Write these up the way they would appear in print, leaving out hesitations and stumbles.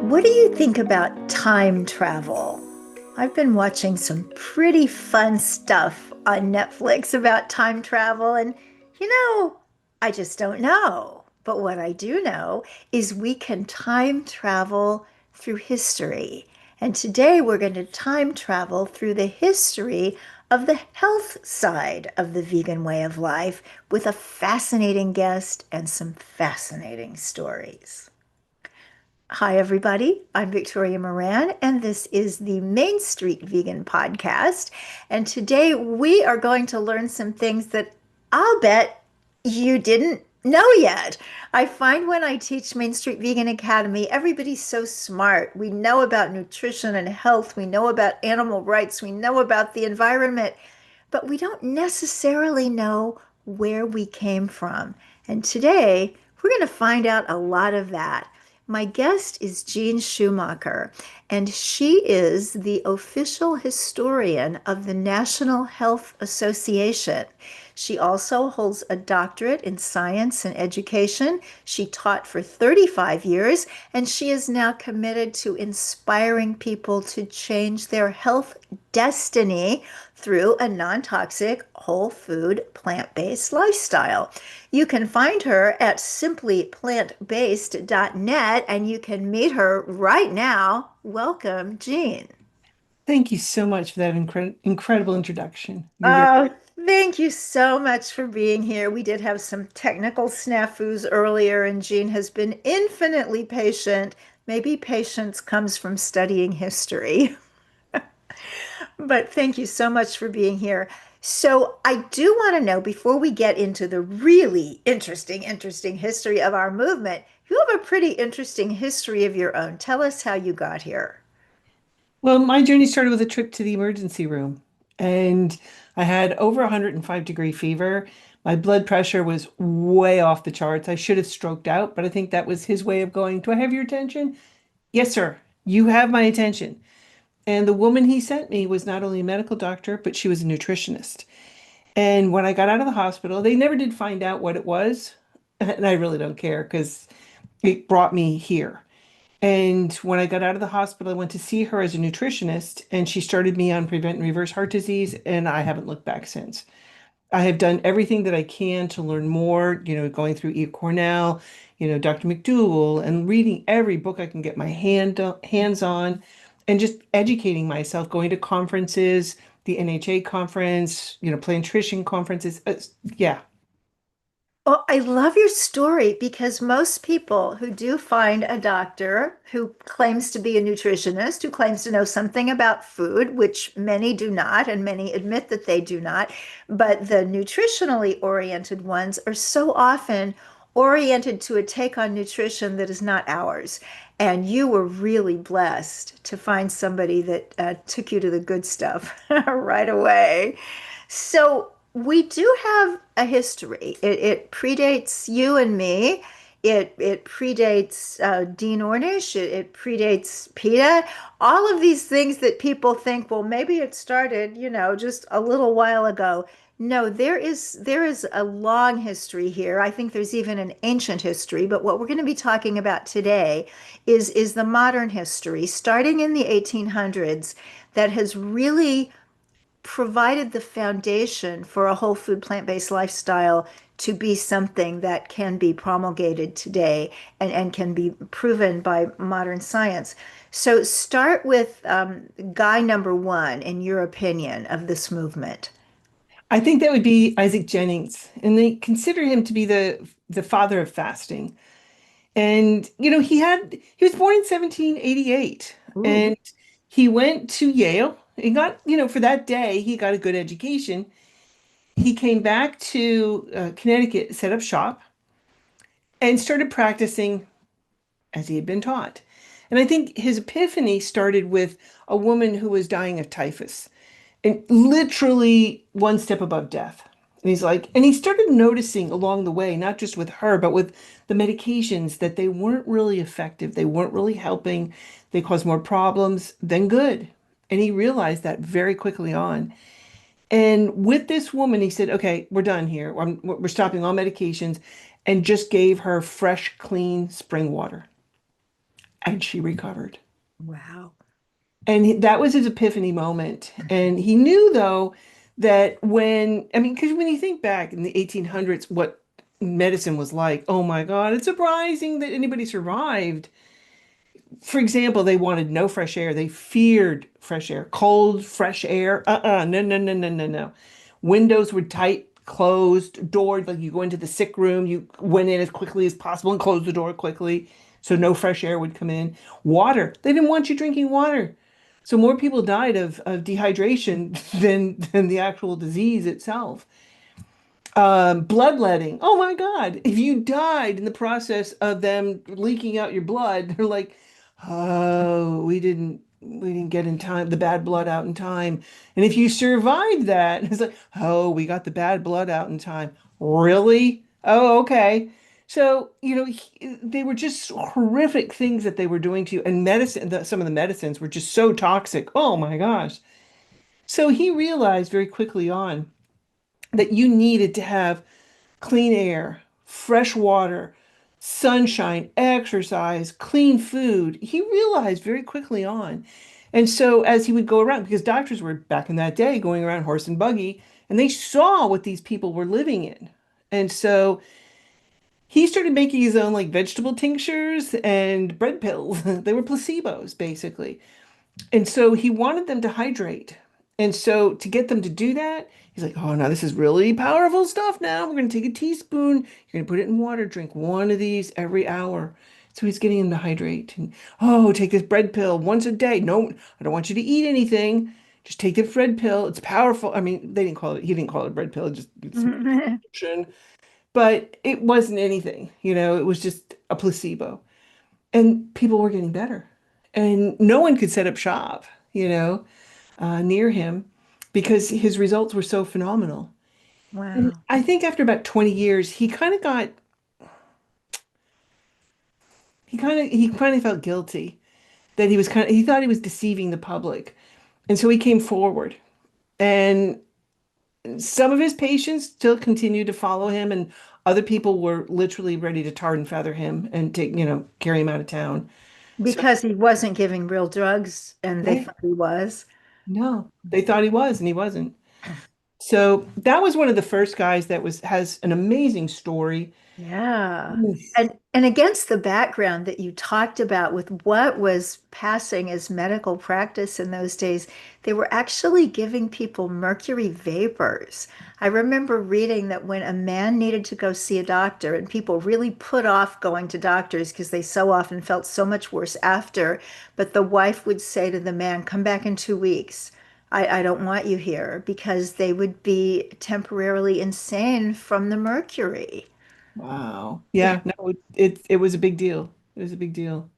What do you think about time travel? I've been watching some pretty fun stuff on Netflix about time travel, and you know, I just don't know. But what I do know is we can time travel through history. And today we're going to time travel through the history of the health side of the vegan way of life with a fascinating guest and some fascinating stories. Hi, everybody. I'm Victoria Moran, and this is the Main Street Vegan Podcast. And today we are going to learn some things that I'll bet you didn't know yet. I find when I teach Main Street Vegan Academy, everybody's so smart. We know about nutrition and health, we know about animal rights, we know about the environment, but we don't necessarily know where we came from. And today we're going to find out a lot of that. My guest is Jeanne Schumacher, and she is the official historian of the National Health Association. She also holds a doctorate in science and education. She taught for 35 years, and she is now committed to inspiring people to change their health destiny through a non-toxic, whole food, plant-based lifestyle. You can find her at simplyplantbased.net and you can meet her right now. Welcome, Jeanne. Thank you so much for that incredible introduction. You're very Oh, thank you so much for being here. We did have some technical snafus earlier, and Jeanne has been infinitely patient. Maybe patience comes from studying history. But thank you so much for being here. So, I do want to know before we get into the really interesting history of our movement, you have a pretty interesting history of your own. Tell us how you got here. well. My journey started with a trip to the emergency room, and I had over 105-degree fever. My blood pressure was way off the charts. I should have stroked out, but I think that was his way of going, "Do I have your attention?" "Yes, sir. You have my attention." And the woman he sent me was not only a medical doctor, but she was a nutritionist. And when I got out of the hospital, they never did find out what it was. And I really don't care because it brought me here. And when I got out of the hospital, I went to see her as a nutritionist, and she started me on prevent and reverse heart disease, and I haven't looked back since. I have done everything that I can to learn more, going through E. Cornell, Dr. McDougall, and reading every book I can get my hands on, and just educating myself, going to conferences, the NHA conference, plant nutrition conferences. Yeah. Well, I love your story because most people who do find a doctor who claims to be a nutritionist, who claims to know something about food, which many do not, and many admit that they do not, but the nutritionally oriented ones are so often oriented to a take on nutrition that is not ours. And you were really blessed to find somebody that took you to the good stuff right away. So we do have a history. It predates you and me. It predates Dean Ornish. It predates PETA. All of these things that people think, well, maybe it started, just a little while ago. No, there is a long history here. I think there's even an ancient history, but what we're going to be talking about today is the modern history, starting in the 1800s, that has really provided the foundation for a whole food plant-based lifestyle to be something that can be promulgated today and can be proven by modern science. So start with guy number one, in your opinion, of this movement. I think that would be Isaac Jennings, and they consider him to be the father of fasting. And he was born in 1788, Ooh. and he went to Yale. He got, for that day, he got a good education. He came back to Connecticut, set up shop, and started practicing as he had been taught. And I think his epiphany started with a woman who was dying of typhus and literally one step above death. And he's like, and he started noticing along the way, not just with her, but with the medications, that they weren't really effective. They weren't really helping. They caused more problems than good. And he realized that very quickly on. And with this woman, he said, okay, we're done here. We're stopping all medications, and just gave her fresh, clean spring water. and she recovered. Wow. And that was his epiphany moment. And he knew, though, that I mean, because when you think back in the 1800s, what medicine was like, oh my God, it's surprising that anybody survived. For example, they wanted no fresh air. They feared fresh air, cold, fresh air. No, no, no, no, no, no. Windows were tight, closed, doors, like you go into the sick room, you went in as quickly as possible and closed the door quickly so no fresh air would come in. Water, they didn't want you drinking water. So more people died of dehydration than the actual disease itself. Bloodletting. Oh my God. If you died in the process of them leaking out your blood, they're like, oh, we didn't get in time, the bad blood out in time. And if you survived that, it's like, oh, we got the bad blood out in time. Really? Oh, okay. So, they were just horrific things that they were doing to you. And some of the medicines were just so toxic. Oh my gosh. So he realized very quickly on that you needed to have clean air, fresh water, sunshine, exercise, clean food. He realized very quickly on. And so as he would go around, because doctors were back in that day going around horse and buggy, and they saw what these people were living in. And so he started making his own like vegetable tinctures and bread pills. They were placebos, basically. And so he wanted them to hydrate. And so to get them to do that, he's like, oh, now this is really powerful stuff now. We're going to take a teaspoon. You're going to put it in water. Drink one of these every hour. So he's getting them to hydrate. And, oh, take this bread pill once a day. No, I don't want you to eat anything. Just take the bread pill. It's powerful. I mean, he didn't call it a bread pill, just some prescription. But it wasn't anything, it was just a placebo. And people were getting better. And no one could set up shop, near him because his results were so phenomenal. And Wow. I think after about 20 years, he kind of felt guilty that he thought he was deceiving the public. And so he came forward. And some of his patients still continued to follow him, and other people were literally ready to tar and feather him and carry him out of town. So, Because he wasn't giving real drugs and they right? thought he was. No, they thought he was, and he wasn't. So that was one of the first guys that has an amazing story. Yeah. Yes. And against the background that you talked about with what was passing as medical practice in those days, they were actually giving people mercury vapors. I remember reading that when a man needed to go see a doctor, and people really put off going to doctors because they so often felt so much worse after, but the wife would say to the man, "Come back in 2 weeks. I don't want you here," because they would be temporarily insane from the mercury. Wow. Yeah, no, it was a big deal. It was a big deal.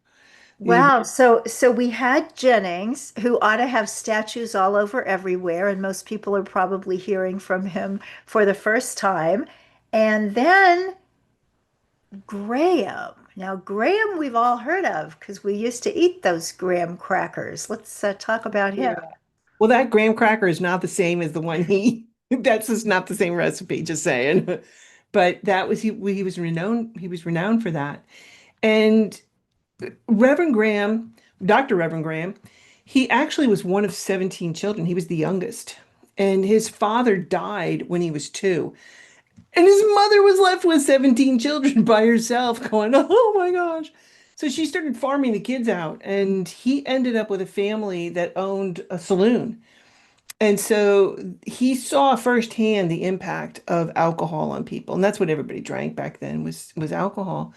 The Wow. So we had Jennings, who ought to have statues all over everywhere, and most people are probably hearing from him for the first time. And then Graham. Now, Graham, we've all heard of because we used to eat those graham crackers. Let's talk about him. Yeah. Well, that graham cracker is not the same as the one that's just not the same recipe, just saying. But he was renowned for that. And Reverend Graham, Dr. Reverend Graham, he actually was one of 17 children. He was the youngest. And his father died when he was 2. And his mother was left with 17 children by herself, going, oh my gosh. So she started farming the kids out, and he ended up with a family that owned a saloon. And so he saw firsthand the impact of alcohol on people. And that's what everybody drank back then was alcohol.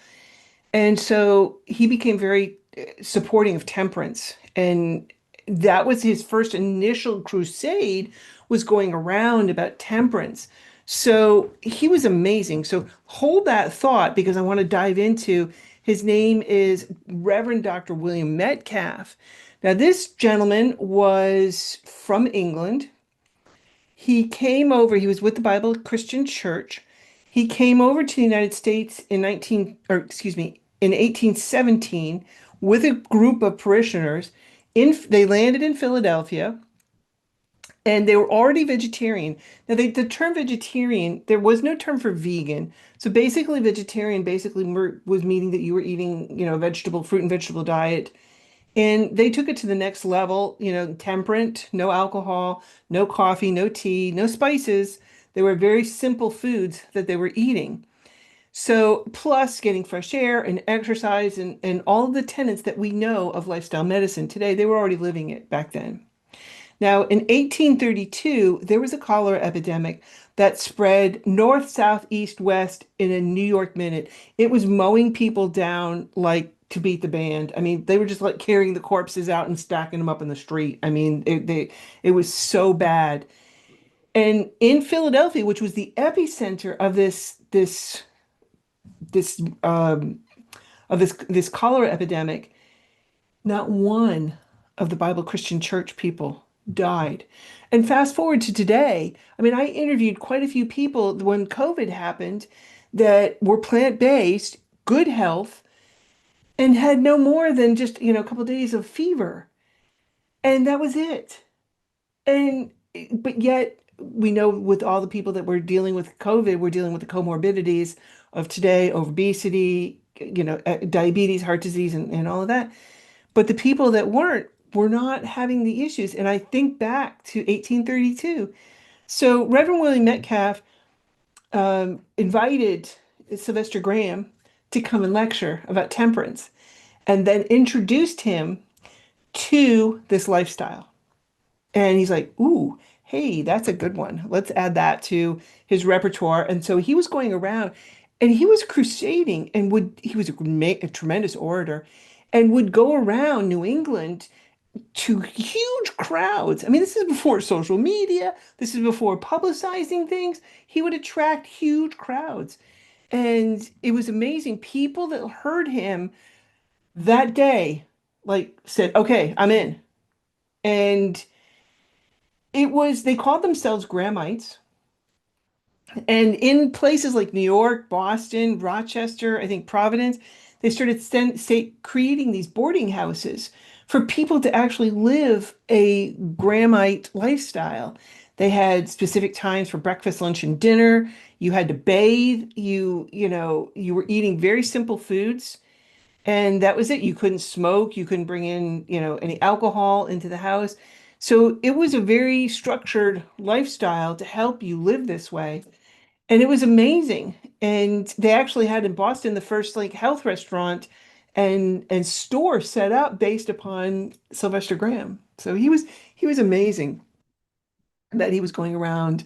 And so he became very supporting of temperance. And that was his first initial crusade, was going around about temperance. So he was amazing. So hold that thought because I want to dive into his name is Reverend Dr. William Metcalf. Now, this gentleman was from England. He came over, he was with the Bible Christian Church. He came over to the United States in 1817 with a group of parishioners. They landed in Philadelphia, and they were already vegetarian. Now, the term vegetarian, there was no term for vegan. So basically, vegetarian basically was meaning that you were eating, vegetable, fruit and vegetable diet. And they took it to the next level, temperate, no alcohol, no coffee, no tea, no spices. They were very simple foods that they were eating. So, plus getting fresh air and exercise and all of the tenets that we know of lifestyle medicine today, they were already living it back then. Now, in 1832, there was a cholera epidemic that spread north, south, east, west in a New York minute. It was mowing people down like to beat the band. I mean, they were just like carrying the corpses out and stacking them up in the street. I mean, it was so bad. And in Philadelphia, which was the epicenter of this this cholera epidemic, not one of the Bible Christian church people died. And fast forward to today, I mean, I interviewed quite a few people when COVID happened that were plant-based, good health, and had no more than just, a couple of days of fever. And that was it. And but yet we know with all the people that we're dealing with COVID, we're dealing with the comorbidities of today, obesity, diabetes, heart disease, and all of that. But the people that weren't were not having the issues. And I think back to 1832. So Reverend William Metcalf invited Sylvester Graham to come and lecture about temperance and then introduced him to this lifestyle. And he's like, ooh, hey, that's a good one. Let's add that to his repertoire. And so he was going around and he was crusading and he was a tremendous orator and would go around New England to huge crowds. I mean, this is before social media. This is before publicizing things. He would attract huge crowds. And it was amazing. People that heard him that day, like said, okay, I'm in. And they called themselves Grahamites. And in places like New York, Boston, Rochester, I think Providence, they started creating these boarding houses for people to actually live a Grahamite lifestyle. They had specific times for breakfast, lunch, and dinner. You had to bathe. You were eating very simple foods. And that was it. You couldn't smoke. You couldn't bring in, any alcohol into the house. So it was a very structured lifestyle to help you live this way. And it was amazing. And they actually had in Boston the first like health restaurant and store set up based upon Sylvester Graham. So he was amazing that he was going around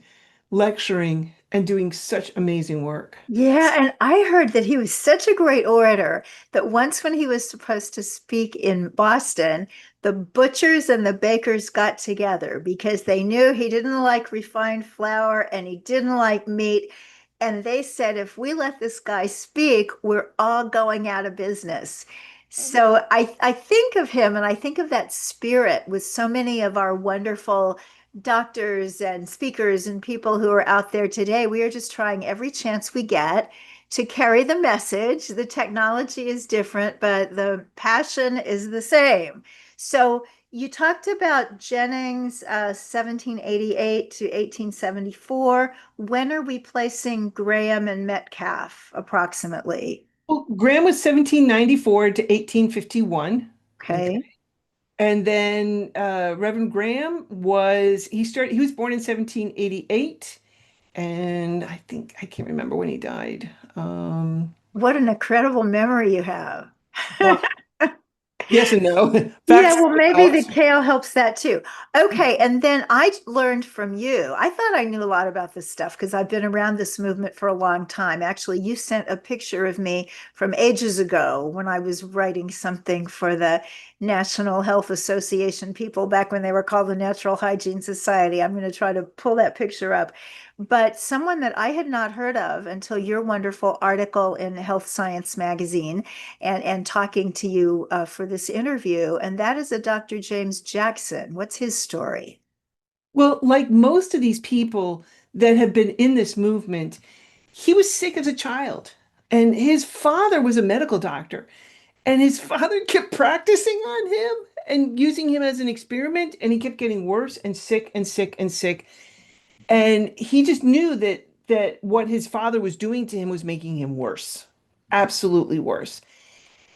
lecturing and doing such amazing work. Yeah, and I heard that he was such a great orator that once when he was supposed to speak in Boston, the butchers and the bakers got together because they knew he didn't like refined flour and he didn't like meat. And they said, if we let this guy speak, we're all going out of business. So I think of him and I think of that spirit with so many of our wonderful doctors and speakers and people who are out there today. We are just trying every chance we get to carry the message. The technology is different, but the passion is the same. So you talked about Jennings, 1788 to 1874. When are we placing Graham and Metcalf approximately? Well, Graham was 1794 to 1851. Okay. Okay. And then Reverend Graham he was born in 1788 and I can't remember when he died. What an incredible memory you have. Well, yes and no. Yeah, Facts well, maybe the helps. kale helps that too. Okay, and then I learned from you. I thought I knew a lot about this stuff because I've been around this movement for a long time. Actually, you sent a picture of me from ages ago when I was writing something for the National Health Association people back when they were called the Natural Hygiene Society. I'm going to try to pull that picture up. But someone that I had not heard of until your wonderful article in Health Science magazine and talking to you for this interview, and that is a Dr. James Jackson. What's his story? Well, like most of these people that have been in this movement, he was sick as a child, and his father was a medical doctor, and his father kept practicing on him. and using him as an experiment, and he kept getting worse and sick and sick and sick. And he just knew that what his father was doing to him was making him worse, absolutely worse.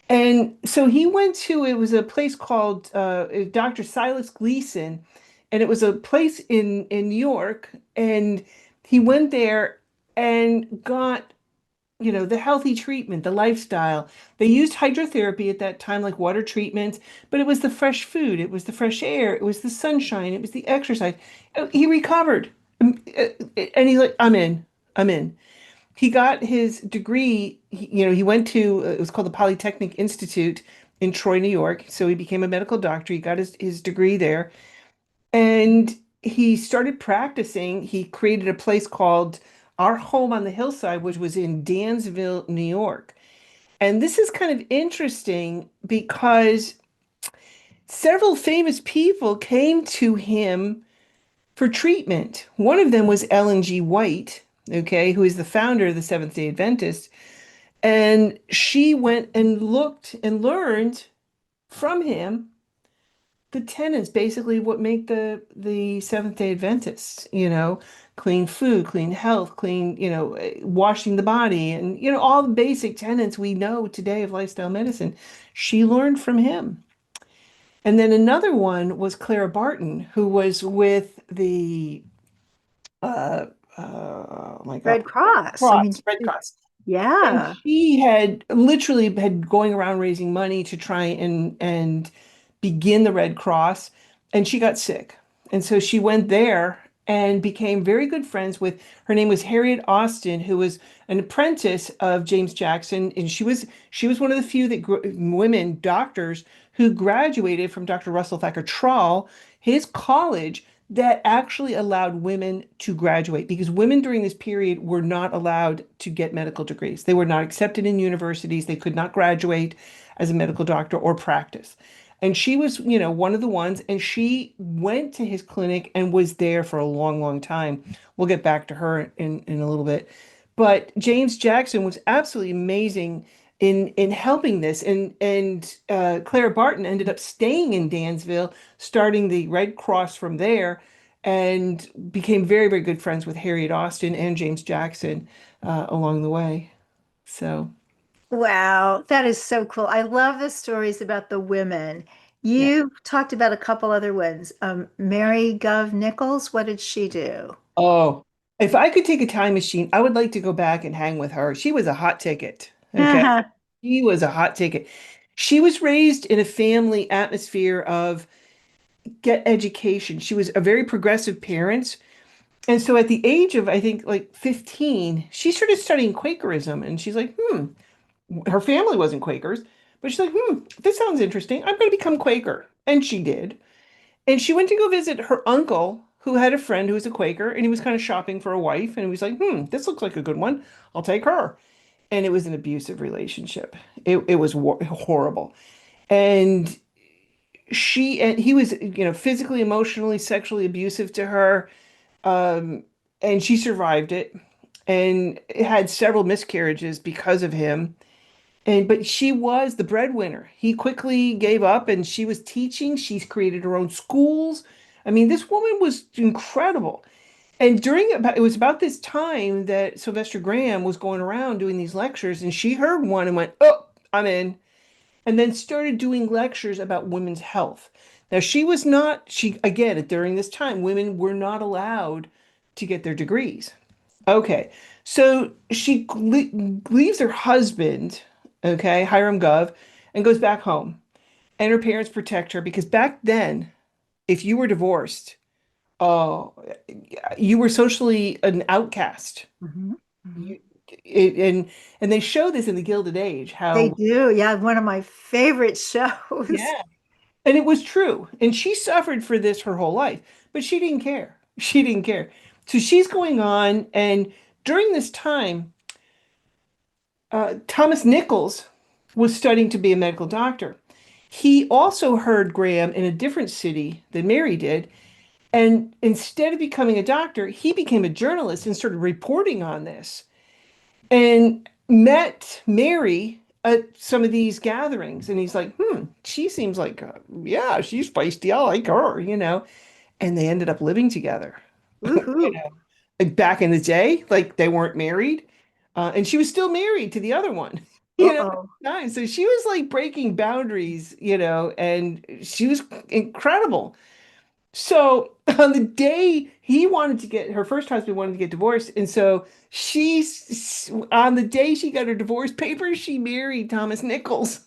And so he went to, it was a place called Dr. Silas Gleason, and it was a place in New York. And he went there and got, the healthy treatment, the lifestyle. They used hydrotherapy at that time, like water treatments, but it was the fresh food, it was the fresh air, it was the sunshine, it was the exercise. He recovered. And he's like, I'm in. He got his degree. He went to, it was called the Polytechnic Institute in Troy, New York. So he became a medical doctor. He got his degree there. And he started practicing. He created a place called Our Home on the Hillside, which was in Dansville, New York. And this is kind of interesting because several famous people came to him for treatment. One of them was Ellen G. White, okay, who is the founder of the Seventh-day Adventist. And she went and looked and learned from him the tenets, basically what make the Seventh-day Adventists, clean food, clean health, clean, washing the body, and all the basic tenets we know today of lifestyle medicine. She learned from him. And then another one was Clara Barton, who was with the uh, oh my God, Red Cross. I mean, Red Cross. And yeah. she had literally had going around raising money to try and begin the Red Cross, and she got sick. And so she went there and became very good friends with, her name was Harriet Austin, who was an apprentice of James Jackson, and she was one of the few women doctors who graduated from Dr. Russell Thacker Trall, his college that actually allowed women to graduate, because women during this period were not allowed to get medical degrees. They were not accepted in universities. They could not graduate as a medical doctor or practice. And she was, one of the ones, and she went to his clinic and was there for a long, long time. We'll get back to her in a little bit. But James Jackson was absolutely amazing in helping this. And Clara Barton ended up staying in Dansville, starting the Red Cross from there, and became very, very good friends with Harriet Austin and James Jackson along the way. So, Wow, that is so cool. I love the stories about the women. yeah. You talked about a couple other ones. Mary Gov Nichols, what did she do? Oh, if I could take a time machine, I would like to go back and hang with her. She was a hot ticket. Okay. She was a hot ticket. She was raised in a family atmosphere of get education. She was a very progressive parent. And so at the age of, I think, like 15, she started studying Quakerism. And she's like, her family wasn't Quakers, but she's like, this sounds interesting. I'm going to become Quaker. And she did. And she went to go visit her uncle, who had a friend who was a Quaker, and he was kind of shopping for a wife. And he was like, this looks like a good one. I'll take her. And it was an abusive relationship. It was horrible. And he was, physically, emotionally, sexually abusive to her. Um, and she survived it and had several miscarriages because of him. But she was the breadwinner. He quickly gave up and she was teaching. She's created her own schools. I mean, this woman was incredible. And it was about this time that Sylvester Graham was going around doing these lectures, and she heard one and went, "Oh, I'm in." And then started doing lectures about women's health. Now, she, again, during this time, women were not allowed to get their degrees. Okay. So she leaves her husband, okay, Hiram Gov, and goes back home. And her parents protect her because back then, if you were divorced, oh, you were socially an outcast. Mhm, mhm. You, and they show this in the Gilded Age, They how, do. Yeah, one of my favorite shows. yeah. And it was true. And she suffered for this her whole life, but she didn't care. She didn't care. So she's going on, and during this time, Thomas Nichols was studying to be a medical doctor. He also heard Graham in a different city than Mary did. And instead of becoming a doctor, he became a journalist and started reporting on this and met Mary at some of these gatherings, and he's like, she seems like, yeah, she's feisty. I like her, and they ended up living together. You Woohoo. know, like back in the day, like they weren't married, and she was still married to the other one, at Uh-oh. the time. So she was like breaking boundaries, and she was incredible. So on the day he wanted to get her first husband wanted to get divorced, and so on the day she got her divorce papers, she married Thomas Nichols.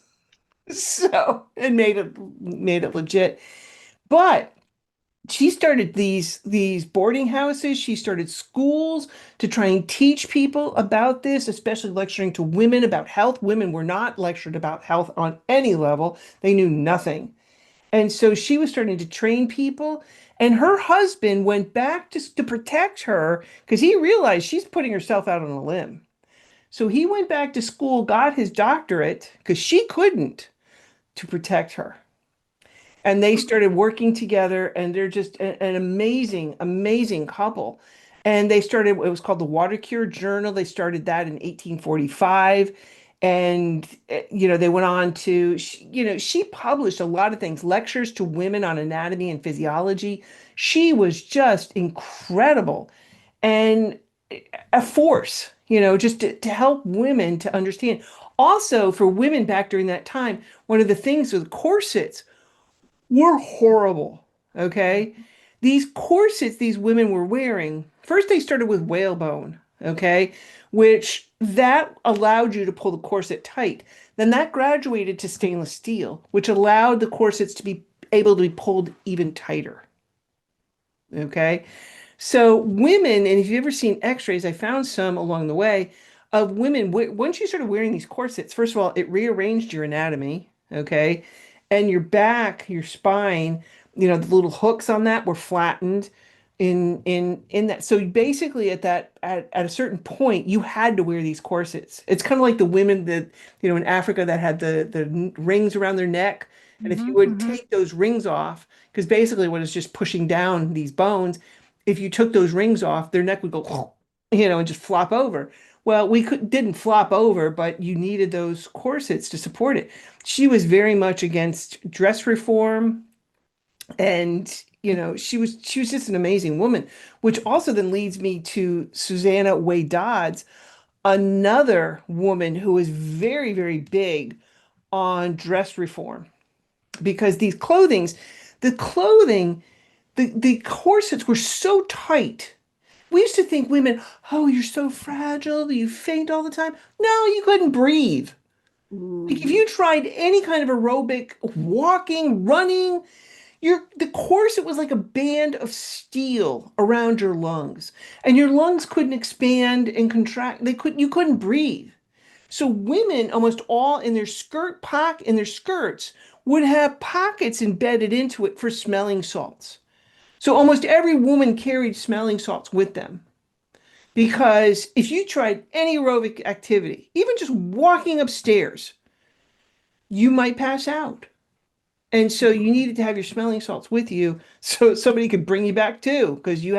So and made it legit. But she started these boarding houses. She started schools to try and teach people about this, especially lecturing to women about health. Women were not lectured about health on any level. They knew nothing. And so she was starting to train people. And her husband went back to protect her because he realized she's putting herself out on a limb. So he went back to school, got his doctorate because she couldn't to protect her. And they started working together, and they're just an amazing, amazing couple. And they started, it was called the Water Cure Journal. They started that in 1845. And, they went on to, she published a lot of things, lectures to women on anatomy and physiology. She was just incredible and a force, just to help women to understand. Also, for women back during that time, one of the things with corsets were horrible. Okay. These corsets these women were wearing, first they started with whalebone, okay, which that allowed you to pull the corset tight. Then that graduated to stainless steel, which allowed the corsets to be able to be pulled even tighter. Okay. So women, and if you've ever seen x-rays, I found some along the way of women, once you started wearing these corsets, first of all, it rearranged your anatomy, okay? And your back, your spine, the little hooks on that were flattened in that. So basically at a certain point, you had to wear these corsets. It's kind of like the women that, in Africa that had the rings around their neck. And if you would Mm-hmm. take those rings off, because basically what is just pushing down these bones, if you took those rings off, their neck would go, and just flop over. Well, we didn't flop over, but you needed those corsets to support it. She was very much against dress reform, and she was just an amazing woman, which also then leads me to Susanna Way Dodds, another woman who was very, very big on dress reform because the clothing, the corsets were so tight. We used to think women, oh, you're so fragile, you faint all the time. No, you couldn't breathe. Like if Ooh. you tried any kind of aerobic, walking, running, the corset was like a band of steel around your lungs, and your lungs couldn't expand and contract. You couldn't breathe. So women, almost all in their skirts, would have pockets embedded into it for smelling salts. So almost every woman carried smelling salts with them. Because if you tried any aerobic activity, even just walking upstairs, you might pass out. And so you needed to have your smelling salts with you so somebody could bring you back too, because you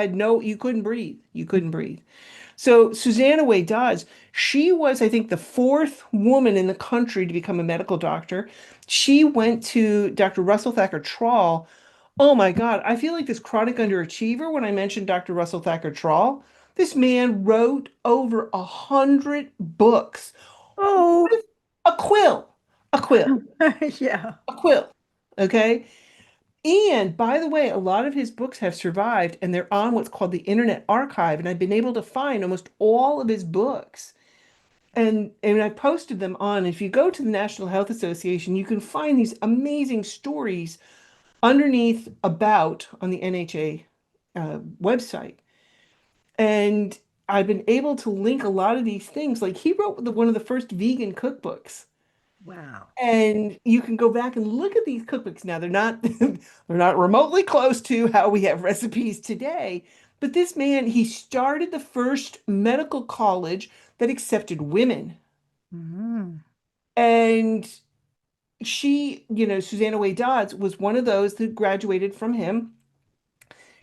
couldn't breathe. You couldn't breathe. So Susanna Way Dodds, she was, I think, the fourth woman in the country to become a medical doctor. She went to Dr. Russell Thacker Trawl. Oh my God, I feel like this chronic underachiever when I mentioned Dr. Russell Thacker Trawl. This man wrote over 100 books Oh, with a quill, a quill, yeah. a quill. Okay. And by the way, a lot of his books have survived and they're on what's called the Internet Archive. And I've been able to find almost all of his books. And I posted them on. If you go to the National Health Association, you can find these amazing stories underneath about on the NHA website. And I've been able to link a lot of these things. Like he wrote one of the first vegan cookbooks. Wow. And you can go back and look at these cookbooks now. They're not they're not remotely close to how we have recipes today. But this man, he started the first medical college that accepted women. Mm. And Susanna Way Dodds was one of those that graduated from him.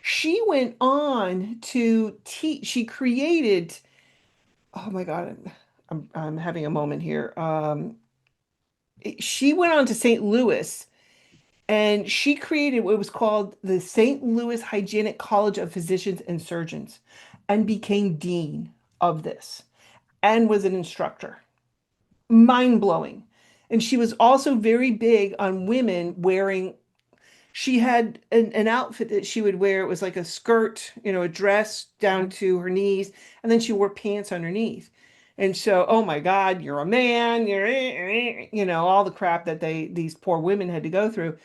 She went on to teach. She created, oh my God, I'm having a moment here. she went on to St. Louis and she created what was called the St. Louis Hygienic College of Physicians and Surgeons and became dean of this and was an instructor. Mind blowing. And she was also very big on women wearing, she had an outfit that she would wear. It was like a skirt, a dress down to her knees, and then she wore pants underneath. And so, oh my God, you're a man, all the crap that these poor women had to go through.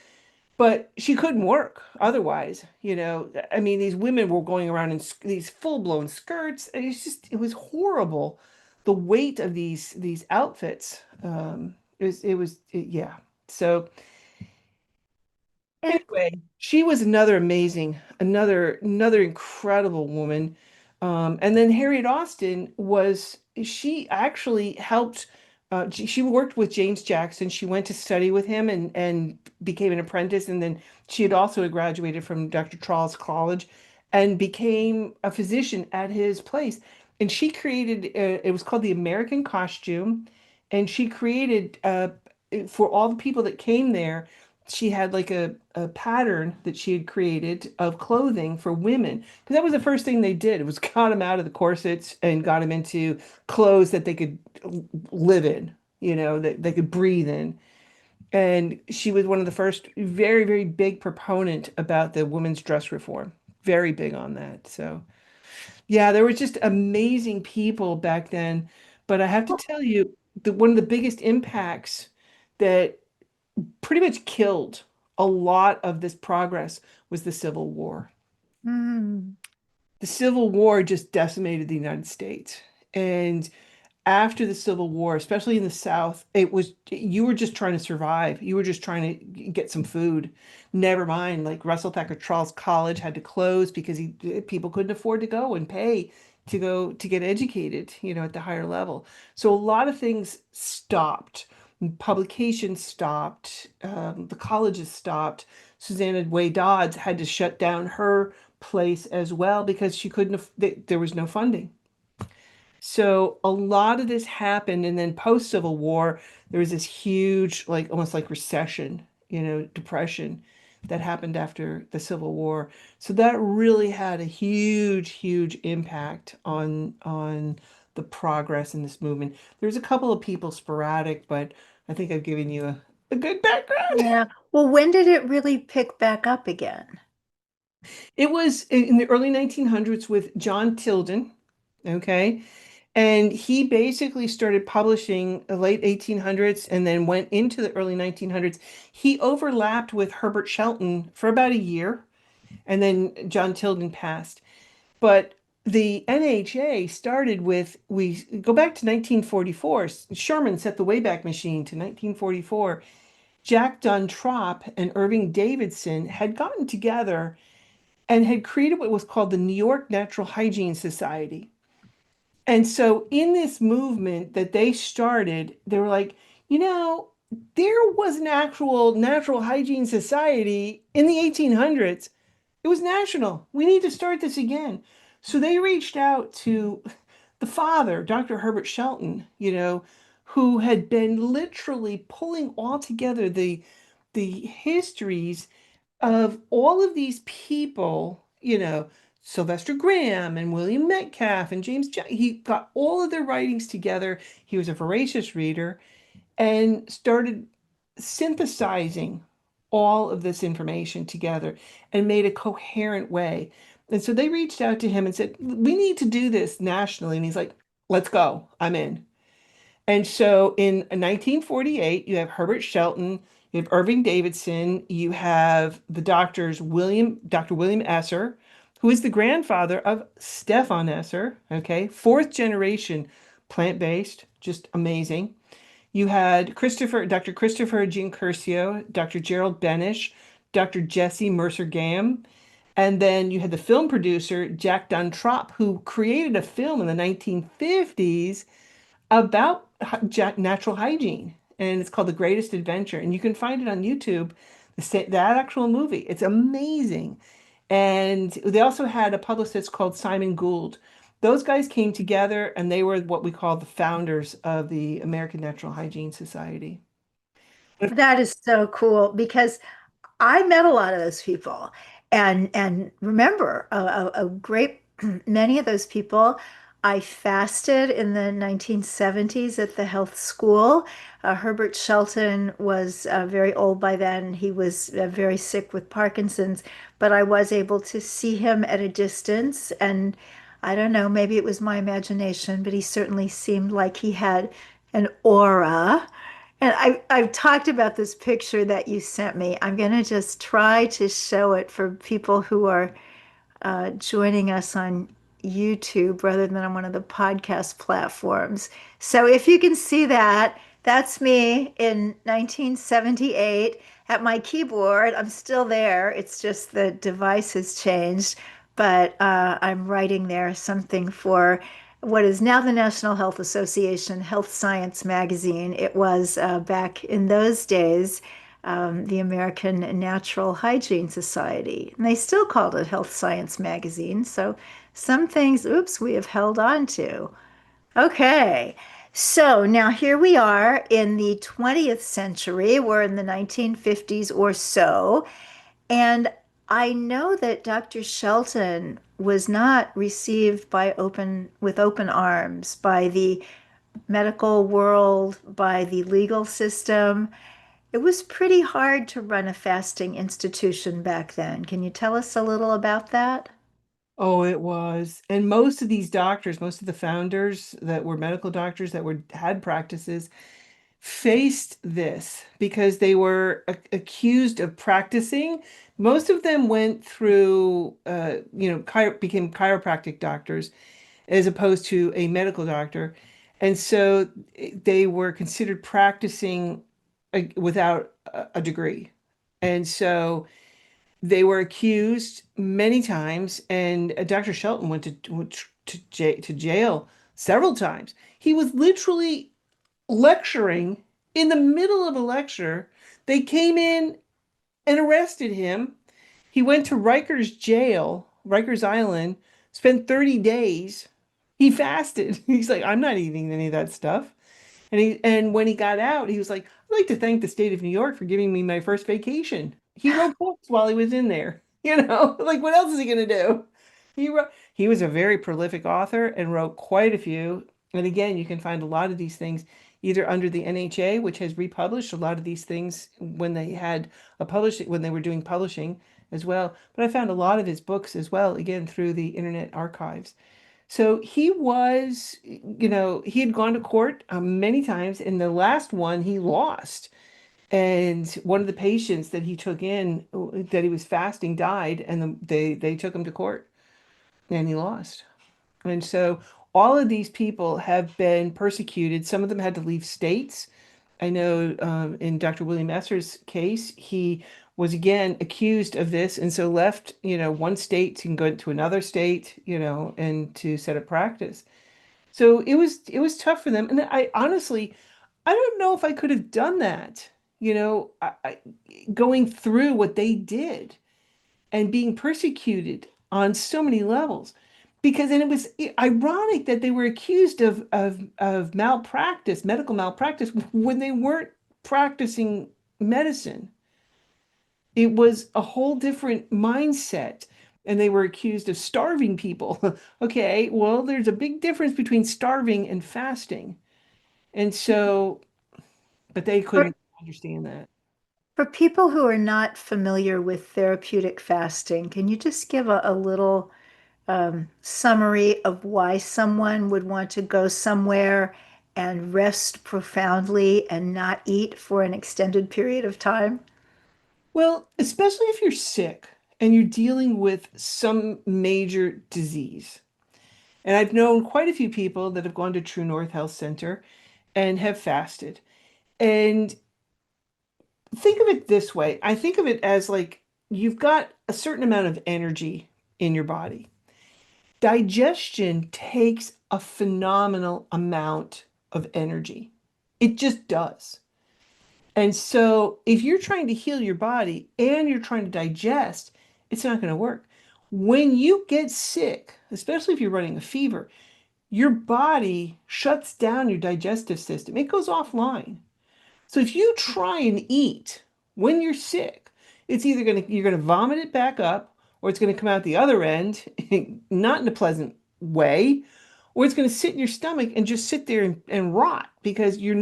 But she couldn't work otherwise, I mean, these women were going around in these full-blown skirts. And it was horrible. The weight of these outfits. Yeah. So And anyway, she was another amazing, another incredible woman. And then Harriet Austin she actually helped. She worked with James Jackson. She went to study with him and became an apprentice. And then she had also graduated from Dr. Charles College and became a physician at his place. And she created, it was called the American Costume. And she created, for all the people that came there, she had like a pattern that she had created of clothing for women. Because that was the first thing they did. It was got them out of the corsets and got them into clothes that they could live in, that they could breathe in. And she was one of the first very, very big proponent about the women's dress reform. Very big on that. So yeah, there were just amazing people back then. But I have to tell you, one of the biggest impacts that pretty much killed a lot of this progress was the Civil War. mm, The Civil War just decimated the United States. And after the Civil War, especially in the South, you were just trying to survive. You were just trying to get some food. Never mind, like Russell Thacker Charles College had to close because people couldn't afford to go and pay to go to get educated, at the higher level. So a lot of things stopped. Publications stopped. The colleges stopped. Susanna Way Dodds had to shut down her place as well because she couldn't. There was no funding. So a lot of this happened, and then post-Civil War, there was this huge, like almost like recession, depression that happened after the Civil War. So that really had a huge, huge impact on the progress in this movement. There's a couple of people sporadic, but I think I've given you a good background. yeah. Well, when did it really pick back up again? It was in the early 1900s with John Tilden, okay? And he basically started publishing the late 1800s and then went into the early 1900s. He overlapped with Herbert Shelton for about a year, and then John Tilden passed. But the NHA started with, we go back to 1944. Sherman set the Wayback Machine to 1944. Jack Dunn Tropp and Irving Davidson had gotten together and had created what was called the New York Natural Hygiene Society. And so in this movement that they started, they were like, you know, there was an actual natural hygiene society in the 1800s. It was national. We need to start this again. So they reached out to the father, Dr. Herbert Shelton, who had been literally pulling all together the histories of all of these people, Sylvester Graham and William Metcalf and he got all of their writings together. He was a voracious reader and started synthesizing all of this information together and made a coherent way. And so they reached out to him and said, we need to do this nationally. And he's like, let's go. I'm in. And so in 1948, you have Herbert Shelton, you have Irving Davidson, you have the Dr. William Esser, who is the grandfather of Stefan Esser, okay, fourth generation plant-based, just amazing. You had Dr. Christopher Jean Curcio, Dr. Gerald Benish, Dr. Jesse Mercer Gam, and then you had the film producer Jack Dunn Tropp, who created a film in the 1950s about natural hygiene, and it's called The Greatest Adventure, and you can find it on YouTube. That actual movie, it's amazing. And they also had a publicist called Simon Gould. Those guys came together, and they were what we call the founders of the American Natural Hygiene Society. That is so cool because I met a lot of those people, and remember a great many of those people. I fasted in the 1970s at the health school. Herbert Shelton was very old by then. He was very sick with Parkinson's, but I was able to see him at a distance. And I don't know, maybe it was my imagination, but he certainly seemed like he had an aura. And I've talked about this picture that you sent me. I'm going to just try to show it for people who are joining us on YouTube rather than on one of the podcast platforms. So if you can see that, that's me in 1978 at my keyboard. I'm still there. It's just the device has changed, but I'm writing there something for what is now the National Health Association Health Science magazine. It was back in those days the American Natural Hygiene Society. And they still called it Health Science Magazine. So some things, oops, we have held on to. Okay. So now here we are in the 20th century. We're in the 1950s or so. And I know that Dr. Shelton was not received with open arms by the medical world, by the legal system. It was pretty hard to run a fasting institution back then. Can you tell us a little about that? Oh, it was. And most of these doctors, most of the founders that were medical doctors that were had practices faced this because they were accused of practicing. Most of them went through, became chiropractic doctors as opposed to a medical doctor. And so they were considered practicing without a degree. And so they were accused many times, and Dr. Shelton went to jail several times. He was literally lecturing in the middle of a lecture. They came in and arrested him. He went to Rikers jail, Rikers Island, spent 30 days. He fasted. He's like, I'm not eating any of that stuff. And when he got out, he was like, I'd like to thank the state of New York for giving me my first vacation. He wrote books while he was in there. Like what else is he gonna do? He was a very prolific author and wrote quite a few. And again, you can find a lot of these things either under the NHA, which has republished a lot of these things when they had when they were doing publishing as well. But I found a lot of his books as well, again, through the Internet Archives. So he had gone to court many times. In the last one, he lost. And one of the patients that he took in, that he was fasting, died, and they took him to court, and he lost. And so all of these people have been persecuted. Some of them had to leave states. I know in Dr. William Esser's case, he was again accused of this, and so left, one state to go to another state, and to set up practice. So it was tough for them. And I honestly, I don't know if I could have done that, going through what they did and being persecuted on so many levels. Because and it was ironic that they were accused of malpractice, medical malpractice, when they weren't practicing medicine. It was a whole different mindset. And they were accused of starving people. Okay, well, there's a big difference between starving and fasting. And so, but they For, couldn't understand that. for people who are not familiar with therapeutic fasting, can you just give a little summary of why someone would want to go somewhere and rest profoundly and not eat for an extended period of time? Well, especially if you're sick and you're dealing with some major disease. And I've known quite a few people that have gone to True North Health Center and have fasted. And think of it this way. I think of it as like you've got a certain amount of energy in your body. Digestion takes a phenomenal amount of energy. It just does. And so if you're trying to heal your body and you're trying to digest, it's not going to work. When you get sick, especially if you're running a fever, your body shuts down your digestive system. It goes offline. So if you try and eat when you're sick, it's either you're gonna vomit it back up, or it's gonna come out the other end, not in a pleasant way, or it's gonna sit in your stomach and just sit there and rot because your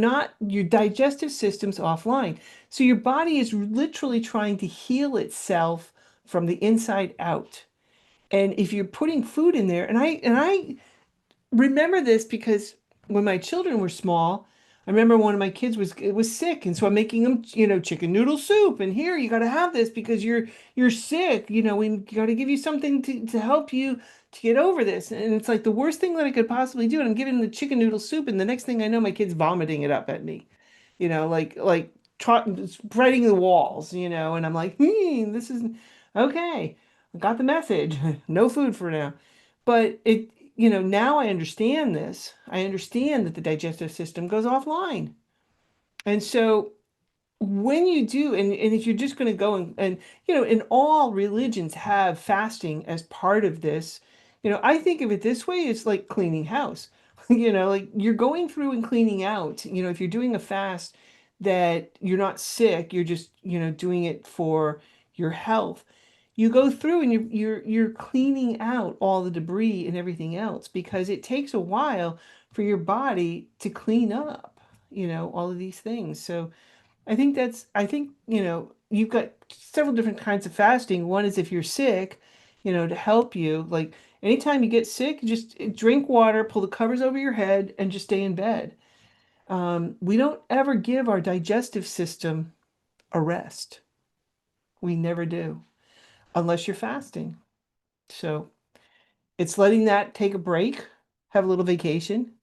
digestive system's offline. So your body is literally trying to heal itself from the inside out. And if you're putting food in there, and I remember this because when my children were small, I remember one of my kids was sick, and so I'm making them, chicken noodle soup. And here, you got to have this because you're sick. We got to give you something to help you to get over this. And it's like the worst thing that I could possibly do. And I'm giving them the chicken noodle soup, and the next thing I know, my kid's vomiting it up at me. Like spreading the walls. And I'm like, this is okay. I got the message. No food for now. But now I understand this. I understand that the digestive system goes offline. And so when you do, and if you're just going to go and all religions have fasting as part of this. I think of it this way, it's like cleaning house. Like you're going through and cleaning out. If you're doing a fast that you're not sick, you're just, doing it for your health. You go through and you're cleaning out all the debris and everything else because it takes a while for your body to clean up, all of these things. So I think, you've got several different kinds of fasting. One is if you're sick, to help you. Like anytime you get sick, just drink water, pull the covers over your head, and just stay in bed. We don't ever give our digestive system a rest. We never do, unless you're fasting. So it's letting that take a break, have a little vacation,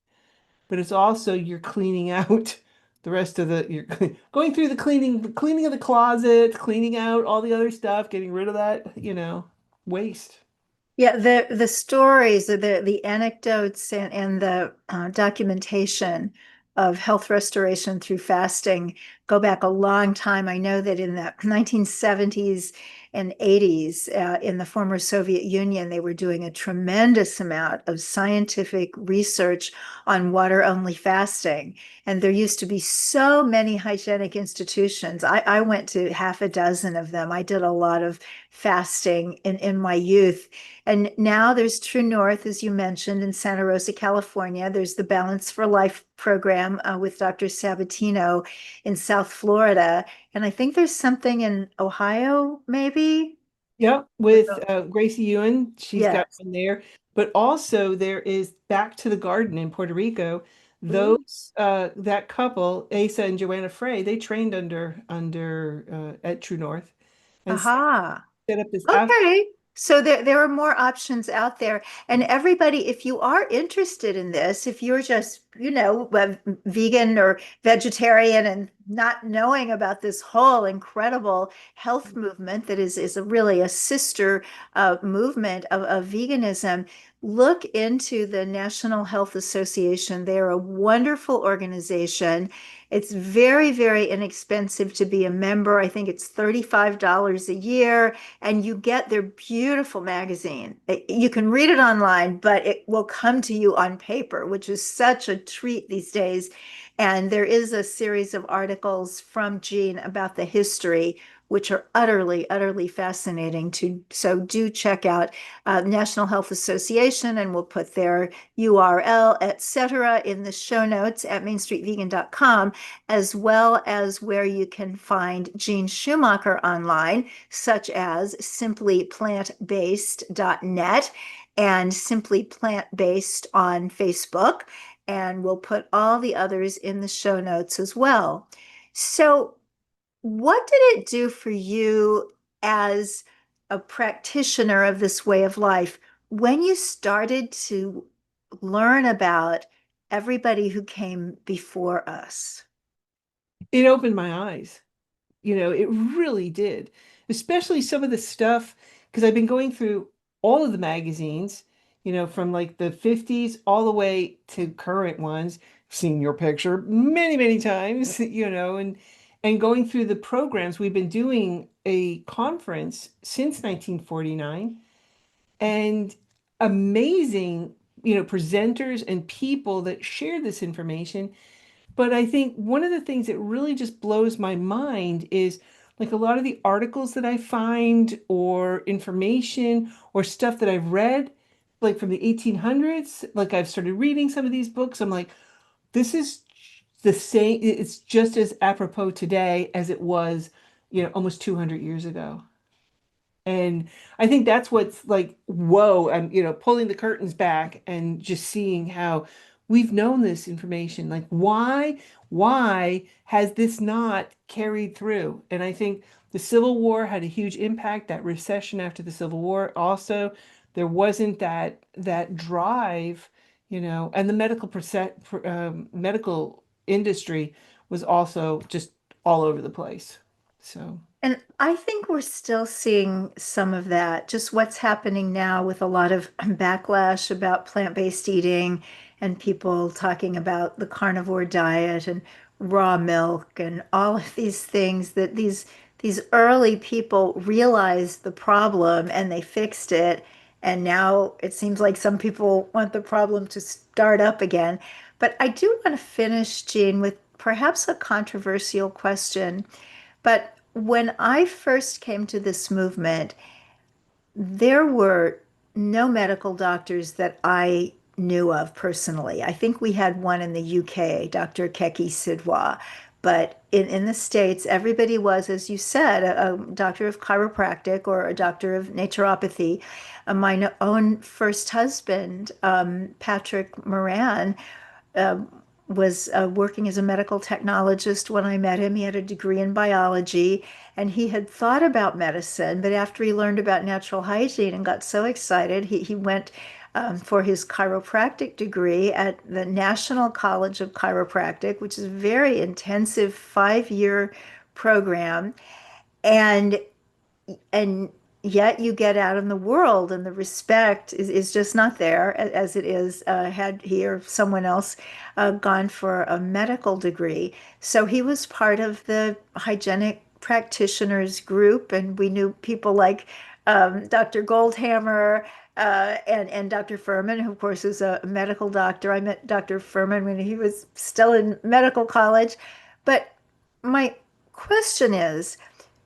but it's also you're cleaning out the rest of you're going through the cleaning of the closet, cleaning out all the other stuff, getting rid of that, waste. Yeah, the stories, the anecdotes, and the documentation of health restoration through fasting go back a long time. I know that in the 1970s and 80s, in the former Soviet Union, they were doing a tremendous amount of scientific research on water-only fasting. And there used to be so many hygienic institutions. I went to half a dozen of them. I did a lot of fasting in my youth. And now there's True North, as you mentioned, in Santa Rosa, California. There's the Balance for Life program with Dr. Sabatino in South Florida. And I think there's something in Ohio, maybe? Yep, with Gracie Ewan, she's got Yes. one there. But also there is Back to the Garden in Puerto Rico. Ooh. That couple, Asa and Joanna Frey, they trained under at True North and Aha. set up this Okay. So there are more options out there. And everybody, if you are interested in this, if you're just, vegan or vegetarian and not knowing about this whole incredible health movement that is really a sister movement of veganism, look into the National Health Association. They're a wonderful organization. It's very, very inexpensive to be a member. I think it's $35 a year, and you get their beautiful magazine. You can read it online, but it will come to you on paper, which is such a treat these days. And there is a series of articles from Jeanne about the history, which are utterly, utterly fascinating to. So do check out National Health Association, and we'll put their URL, etc., in the show notes at mainstreetvegan.com, as well as where you can find Jeanne Schumacher online, such as simplyplantbased.net and Simply Plant Based on Facebook. And we'll put all the others in the show notes as well. So, what did it do for you as a practitioner of this way of life when you started to learn about everybody who came before us? it opened my eyes. It really did. Especially some of the stuff, because I've been going through all of the magazines, from like the 50s all the way to current ones, seen your picture many, many times, and going through the programs. We've been doing a conference since 1949, and amazing, presenters and people that share this information. But I think one of the things that really just blows my mind is like a lot of the articles that I find or information or stuff that I've read, like from the 1800s, like I've started reading some of these books. I'm like, this is the same, it's just as apropos today as it was, almost 200 years ago. And I think that's what's like, whoa, I'm, pulling the curtains back and just seeing how we've known this information. Like, why has this not carried through? And I think the Civil War had a huge impact, that recession after the Civil War. Also, there wasn't that drive, and the medical industry was also just all over the place. So. And I think we're still seeing some of that, just what's happening now with a lot of backlash about plant-based eating and people talking about the carnivore diet and raw milk and all of these things that these early people realized the problem and they fixed it. And now it seems like some people want the problem to start up again. But I do want to finish, Jean, with perhaps a controversial question. But when I first came to this movement, there were no medical doctors that I knew of personally. I think we had one in the UK, Dr. Keki Sidwa. But in the States, everybody was, as you said, a doctor of chiropractic or a doctor of naturopathy. My own first husband, Patrick Moran, uh, was working as a medical technologist when I met him. He had a degree in biology and he had thought about medicine, but after he learned about natural hygiene and got so excited, he went for his chiropractic degree at the National College of Chiropractic, which is a very intensive 5-year program. And and yet you get out in the world and the respect is just not there as it is had he or someone else gone for a medical degree. So he was part of the hygienic practitioners group, and we knew people like Dr. Goldhammer and Dr. Furman, who of course is a medical doctor. I met Dr. Furman when he was still in medical college. But my question is,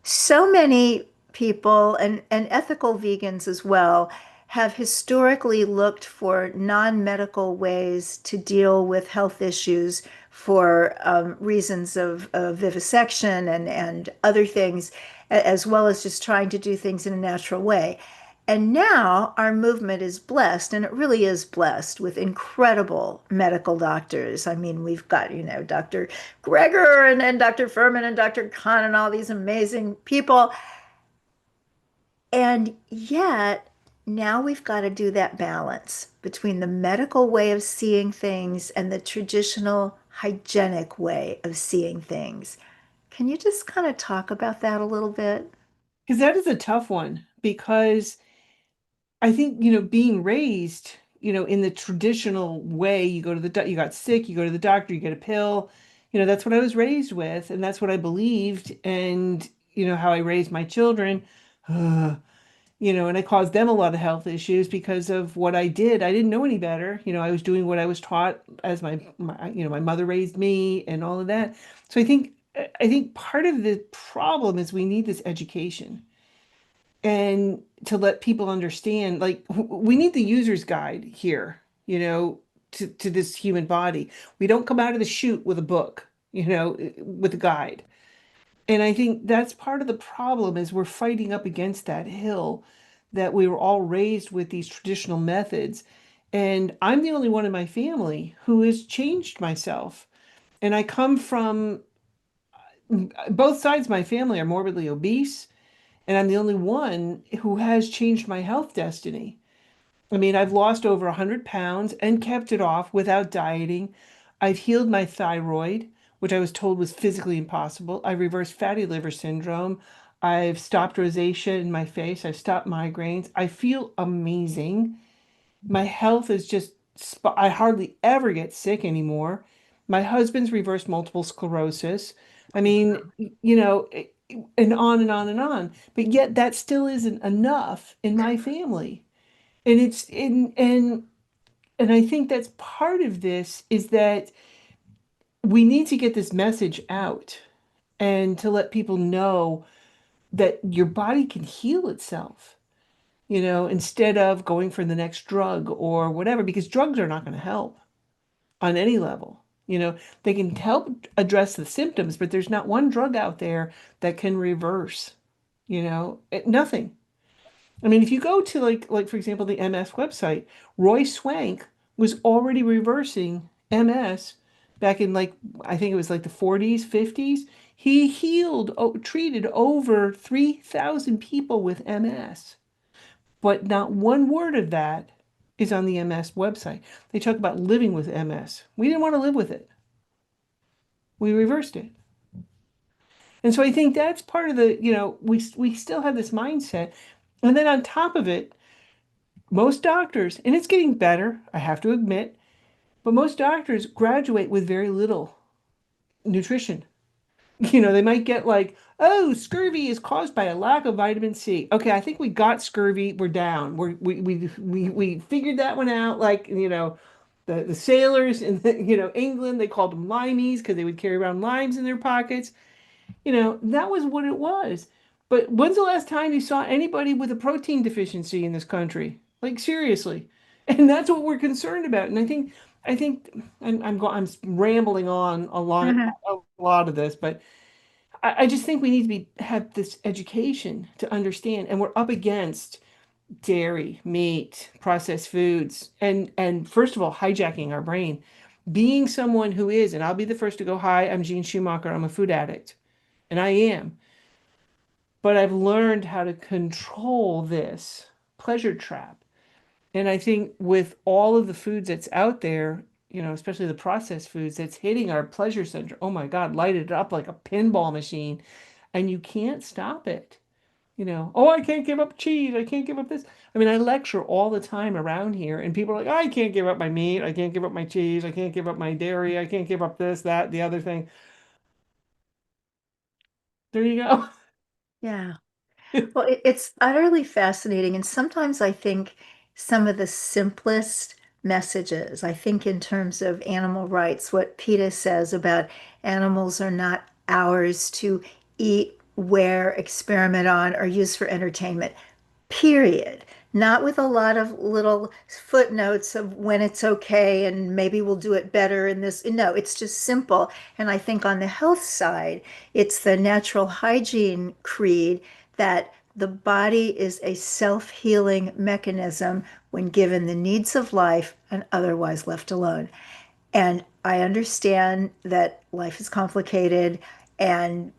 so many people and ethical vegans as well have historically looked for non-medical ways to deal with health issues for reasons of vivisection and other things, as well as just trying to do things in a natural way. And now our movement is blessed, and it really is blessed with incredible medical doctors. I mean, we've got, Dr. Greger and Dr. Furman and Dr. Khan and all these amazing people. And yet, now we've got to do that balance between the medical way of seeing things and the traditional hygienic way of seeing things. Can you just kind of talk about that a little bit? Because that is a tough one because I think, being raised, in the traditional way, you go to you got sick, you go to the doctor, you get a pill, that's what I was raised with, and that's what I believed, and, how I raised my children, uh, and I caused them a lot of health issues because of what I did. I didn't know any better. I was doing what I was taught as my mother raised me and all of that. So I think part of the problem is we need this education and to let people understand, like we need the user's guide here, to this human body. We don't come out of the chute with a book, with a guide. And I think that's part of the problem is we're fighting up against that hill that we were all raised with these traditional methods. And I'm the only one in my family who has changed myself. And I come from both sides of my family are morbidly obese. And I'm the only one who has changed my health destiny. I mean, I've lost over 100 pounds and kept it off without dieting. I've healed my thyroid, which I was told was physically impossible. I reversed fatty liver syndrome. I've stopped rosacea in my face. I've stopped migraines. I feel amazing. My health is just, I hardly ever get sick anymore. My husband's reversed multiple sclerosis. I mean, and on and on and on. But yet that still isn't enough in my family. And it's in and I think that's part of this is that we need to get this message out and to let people know that your body can heal itself, instead of going for the next drug or whatever, because drugs are not going to help on any level. They can help address the symptoms, but there's not one drug out there that can reverse, nothing. I mean, if you go to like for example, the MS website, Roy Swank was already reversing MS back in I think it was like the 40s, 50s. He treated over 3,000 people with MS, but not one word of that is on the MS website. They talk about living with MS. We didn't want to live with it. We reversed it. And so I think that's part of we still have this mindset. And then on top of it, most doctors, and it's getting better, I have to admit, but most doctors graduate with very little nutrition. They might get oh, scurvy is caused by a lack of vitamin C. Okay, I think we got scurvy. We're down. We figured that one out. The sailors in England, they called them limeys because they would carry around limes in their pockets. That was what it was. But when's the last time you saw anybody with a protein deficiency in this country? Like seriously. And that's what we're concerned about. And I think I'm rambling on Mhm. a lot of this, but I just think we need to have this education to understand, and we're up against dairy, meat, processed foods, and first of all, hijacking our brain. Being someone who is, and I'll be the first to go, hi, I'm Jeanne Schumacher, I'm a food addict, and I am, but I've learned how to control this pleasure trap. And I think with all of the foods that's out there, especially the processed foods that's hitting our pleasure center, oh my God, light it up like a pinball machine, and you can't stop it. Oh, I can't give up cheese. I can't give up this. I mean, I lecture all the time around here, and people are like, I can't give up my meat. I can't give up my cheese. I can't give up my dairy. I can't give up this, that, the other thing. There you go. Yeah. Well, it's utterly fascinating. And sometimes I think some of the simplest messages, I think in terms of animal rights, what PETA says about animals are not ours to eat, wear, experiment on, or use for entertainment, period. Not with a lot of little footnotes of when it's okay and maybe we'll do it better in this. No, it's just simple. And I think on the health side, it's the natural hygiene creed that the body is a self-healing mechanism when given the needs of life and otherwise left alone. And I understand that life is complicated and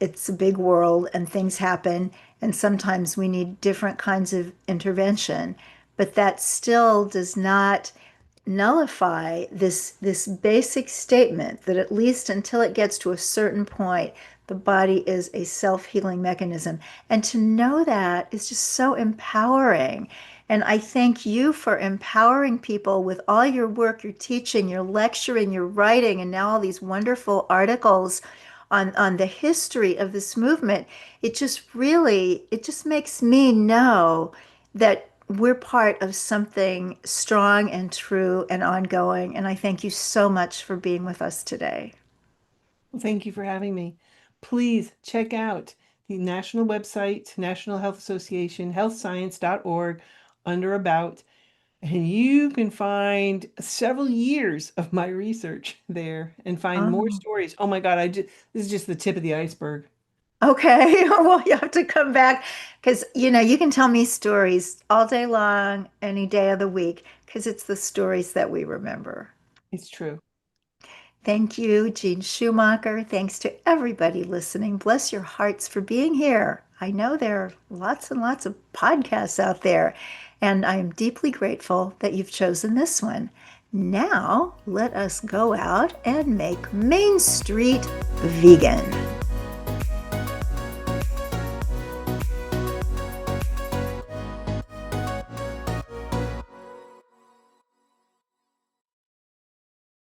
it's a big world and things happen, and sometimes we need different kinds of intervention. But that still does not nullify this basic statement that at least until it gets to a certain point, the body is a self-healing mechanism. And to know that is just so empowering. And I thank you for empowering people with all your work, your teaching, your lecturing, your writing, and now all these wonderful articles on the history of this movement. It just makes me know that we're part of something strong and true and ongoing. And I thank you so much for being with us today. Well, thank you for having me. Please check out the national website, National Health Association, healthscience.org, under About, and you can find several years of my research there and find more Oh, stories. Oh my God, this is just the tip of the iceberg. okay. Well, you have to come back because, you can tell me stories all day long, any day of the week, because it's the stories that we remember. It's true. Thank you, Jeanne Schumacher. Thanks to everybody listening. Bless your hearts for being here. I know there are lots and lots of podcasts out there, and I am deeply grateful that you've chosen this one. Now, let us go out and make Main Street vegan.